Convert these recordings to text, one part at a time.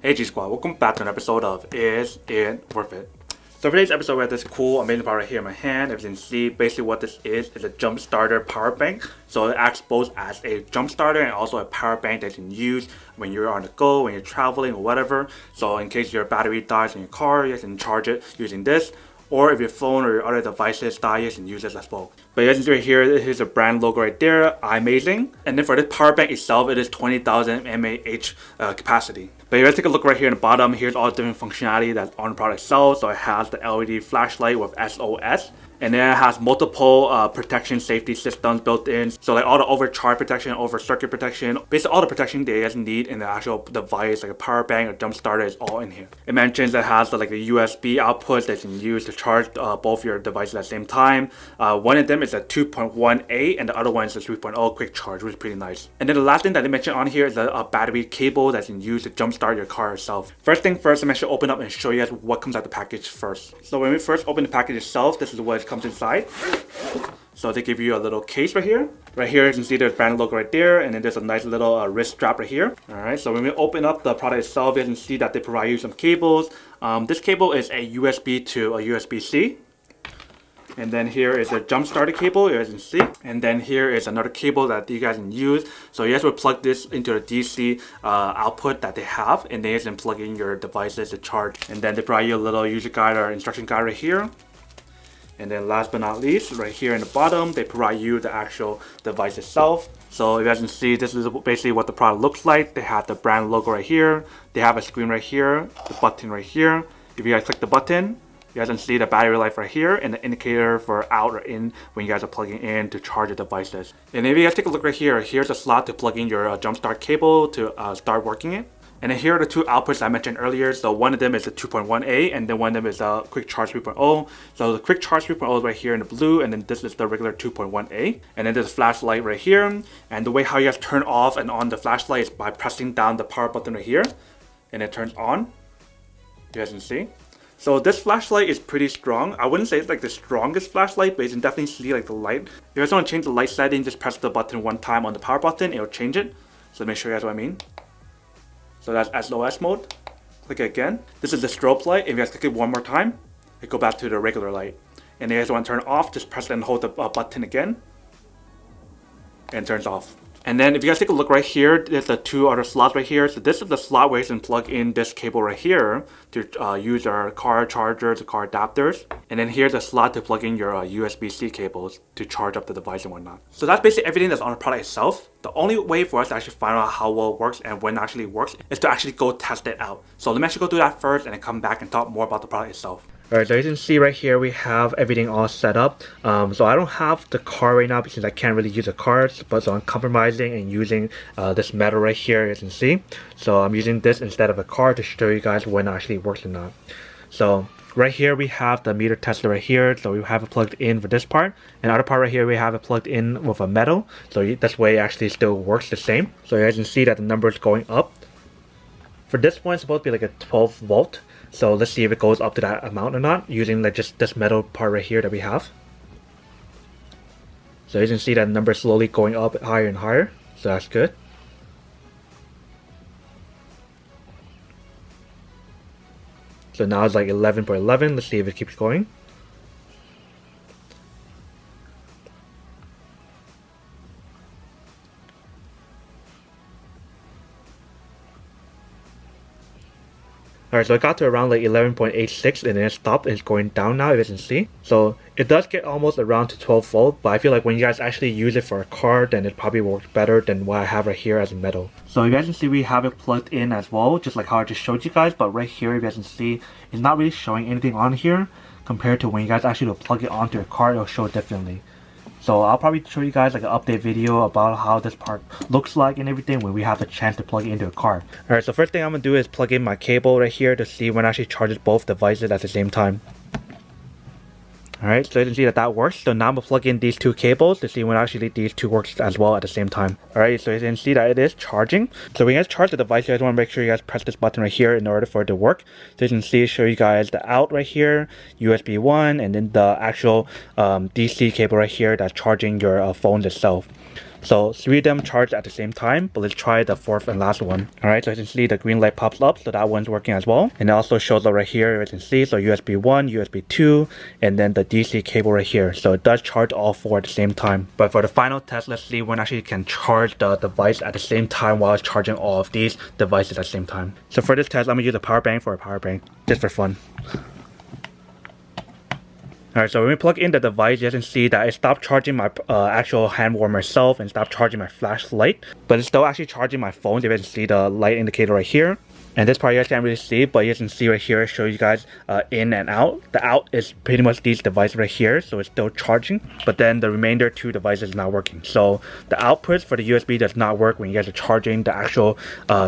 Hey G Squad, welcome back to an episode of Is It Worth It? So for today's episode we have this cool, amazing product right here in my hand. As you can see, basically what this is a jump starter power bank. So it acts both as a jump starter and also a power bank that you can use when you're on the go, when you're traveling or whatever. So in case your battery dies in your car, you can charge it using this. Or if your phone or your other devices die, you can use this as well. But as you can see right here, here's a brand logo right there, Imazing. And then for this power bank itself, it is 20,000 mAh capacity. But if you guys take a look right here in the bottom, here's all the different functionality that's on the product itself. So it has the LED flashlight with SOS. And then it has multiple protection safety systems built in. So like all the overcharge protection, over circuit protection, basically all the protection that you guys need in the actual device, like a power bank or jump starter, is all in here. It mentions it has like a USB output that you can use to charge both your devices at the same time. One of them is a 2.1A and the other one is a 3.0 quick charge, which is pretty nice. And then the last thing that they mentioned on here is a battery cable that you can use to jump start your car itself. First thing first, I'm actually open up and show you guys what comes out the package first. So when we first open the package itself, this is what it comes inside. So they give you a little case right here. Right here you can see there's brand logo right there, and then there's a nice little wrist strap right here. Alright, so when we open up the product itself, you can see that they provide you some cables. This cable is a USB to a USB-C. And then here is a jump starter cable, you guys can see. And then here is another cable that you guys can use. So you guys will plug this into the DC output that they have, and then you can plug in your devices to charge. And then they provide you a little user guide or instruction guide right here. And then last but not least, right here in the bottom, they provide you the actual device itself. So you guys can see, this is basically what the product looks like. They have the brand logo right here. They have a screen right here, the button right here. If you guys click the button, you guys can see the battery life right here and the indicator for out or in when you guys are plugging in to charge your devices. And if you guys take a look right here, here's a slot to plug in your jump start cable to start working it. And then here are the two outputs I mentioned earlier. So one of them is a 2.1A and then one of them is a quick charge 3.0. So the quick charge 3.0 is right here in the blue, and then this is the regular 2.1A. And then there's a flashlight right here. And the way how you guys turn off and on the flashlight is by pressing down the power button right here, and it turns on. You guys can see. So this flashlight is pretty strong. I wouldn't say it's like the strongest flashlight, but you can definitely see like the light. If you guys want to change the light setting, just press the button one time on the power button, it'll change it. So make sure you guys know what I mean. So that's SOS mode. Click it again. This is the strobe light. If you guys click it one more time, it go back to the regular light. And if you guys want to turn it off, just press and hold the button again, and it turns off. And then if you guys take a look right here, there's the two other slots right here. So this is the slot where you can plug in this cable right here to use our car chargers, the car adapters. And then here's a slot to plug in your USB-C cables to charge up the device and whatnot. So that's basically everything that's on the product itself. The only way for us to actually find out how well it works and when it actually works is to actually go test it out. So let me actually go do that first and then come back and talk more about the product itself. Alright, so you can see right here we have everything all set up. So I don't have the car right now because I can't really use the cards, but so I'm compromising and using this metal right here, as you can see. So I'm using this instead of a card to show you guys when it actually works or not. So right here we have the meter tester right here, so we have it plugged in for this part, and the other part right here we have it plugged in with a metal, so this way it actually still works the same. So you guys can see that the number is going up. For this one, it's supposed to be like a 12 volt. So let's see if it goes up to that amount or not, using like just this metal part right here that we have. So you can see that number is slowly going up higher and higher, so that's good. So now it's like 11.11, let's see if it keeps going. Alright, so it got to around like 11.86 and then it stopped and it's going down now, if you can see. So it does get almost around to 12 volt, but I feel like when you guys actually use it for a car, then it probably works better than what I have right here as a metal. So you guys can see we have it plugged in as well, just like how I just showed you guys, but right here, if you guys can see, it's not really showing anything on here compared to when you guys actually plug it onto your car, it'll show differently. So I'll probably show you guys like an update video about how this part looks like and everything when we have the chance to plug it into a car. Alright, so first thing I'm going to do is plug in my cable right here to see when it actually charges both devices at the same time. Alright, so you can see that that works. So now I'm going to plug in these two cables to see when actually these two works as well at the same time. Alright, so you can see that it is charging. So when you guys charge the device, you guys want to make sure you guys press this button right here in order for it to work. So you can see, show you guys the out right here, USB 1, and then the actual DC cable right here that's charging your phone itself. So 3 of them charge at the same time, but let's try the 4th and last one. Alright, so as you can see the green light pops up, so that one's working as well. And it also shows up right here, as you can see, so USB 1, USB 2, and then the DC cable right here. So it does charge all 4 at the same time. But for the final test, let's see when actually can charge the device at the same time while it's charging all of these devices at the same time. So for this test, I'm gonna use a power bank for a power bank, just for fun. Alright, so when we plug in the device, you can see that it stopped charging my actual hand warmer itself and stopped charging my flashlight. But it's still actually charging my phone. You can see the light indicator right here. And this part you guys can't really see, but you can see right here, it shows you guys in and out. The out is pretty much these devices right here, so it's still charging. But then the remainder 2 devices is not working. So the outputs for the USB does not work when you guys are charging the actual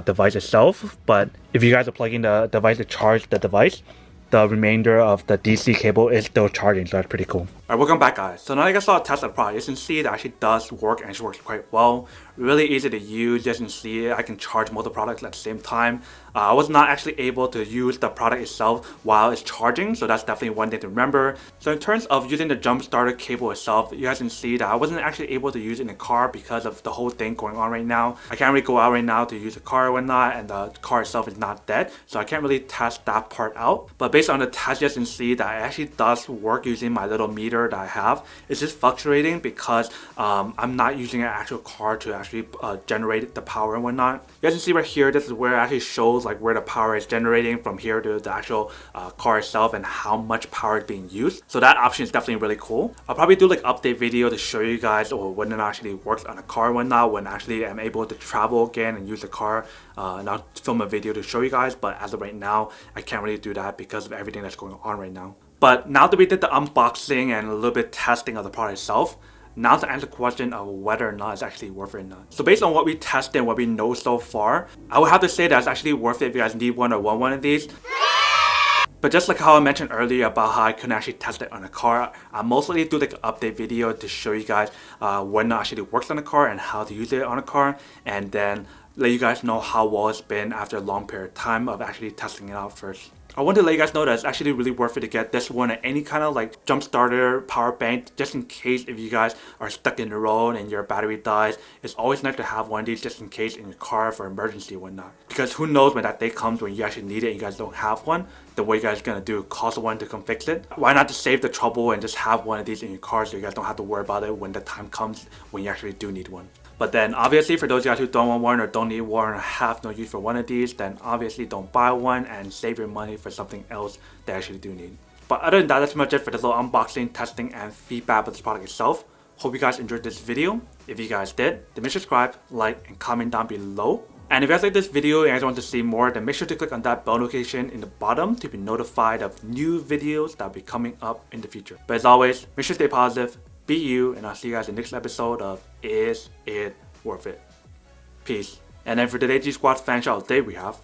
device itself. But if you guys are plugging the device to charge the device, the remainder of the DC cable is still charging, so that's pretty cool. Alright, welcome back guys. So now you guys saw a test of the product. You can see it actually does work and it works quite well. Really easy to use. You can see I can charge multiple products at the same time. I was not actually able to use the product itself while it's charging, so that's definitely one thing to remember. So in terms of using the jump starter cable itself, you guys can see that I wasn't actually able to use it in the car because of the whole thing going on right now. I can't really go out right now to use the car or whatnot, and the car itself is not dead, so I can't really test that part out. But based on the test, you guys can see that it actually does work using my little meter that I have. It's just fluctuating because I'm not using an actual car to actually generate the power and whatnot. You guys can see right here, this is where it actually shows like where the power is generating from here to the actual car itself and how much power is being used. So that option is definitely really cool. I'll probably do like update video to show you guys or when it actually works on a car and whatnot, when actually I'm able to travel again and use the car, and I'll film a video to show you guys. But as of right now, I can't really do that because of everything that's going on right now. But now that we did the unboxing and a little bit testing of the product itself, now to answer the question of whether or not it's actually worth it or not. So based on what we tested and what we know so far, I would have to say that it's actually worth it if you guys need one or want one of these. But just like how I mentioned earlier about how I couldn't actually test it on a car, I mostly do like an update video to show you guys when it actually works on a car and how to use it on a car, and then let you guys know how well it's been after a long period of time of actually testing it out first. I want to let you guys know that it's actually really worth it to get this one and any kind of like jump starter power bank, just in case if you guys are stuck in the road and your battery dies. It's always nice to have one of these just in case in your car for emergency or whatnot, because who knows when that day comes when you actually need it and you guys don't have one, then what you guys are gonna do, call someone to come fix it? Why not just save the trouble and just have one of these in your car so you guys don't have to worry about it when the time comes when you actually do need one. But then obviously for those of you guys who don't want one or don't need one or have no use for one of these, then obviously don't buy one and save your money for something else that you actually do need. But other than that, that's pretty much it for this little unboxing, testing, and feedback of this product itself. Hope you guys enjoyed this video. If you guys did, then make sure to subscribe, like, and comment down below. And if you guys like this video and you guys want to see more, then make sure to click on that bell notification in the bottom to be notified of new videos that will be coming up in the future. But as always, make sure to stay positive, be you, and I'll see you guys in the next episode of Is It Worth It? Peace. And then for today's G Squad fan shout update, we have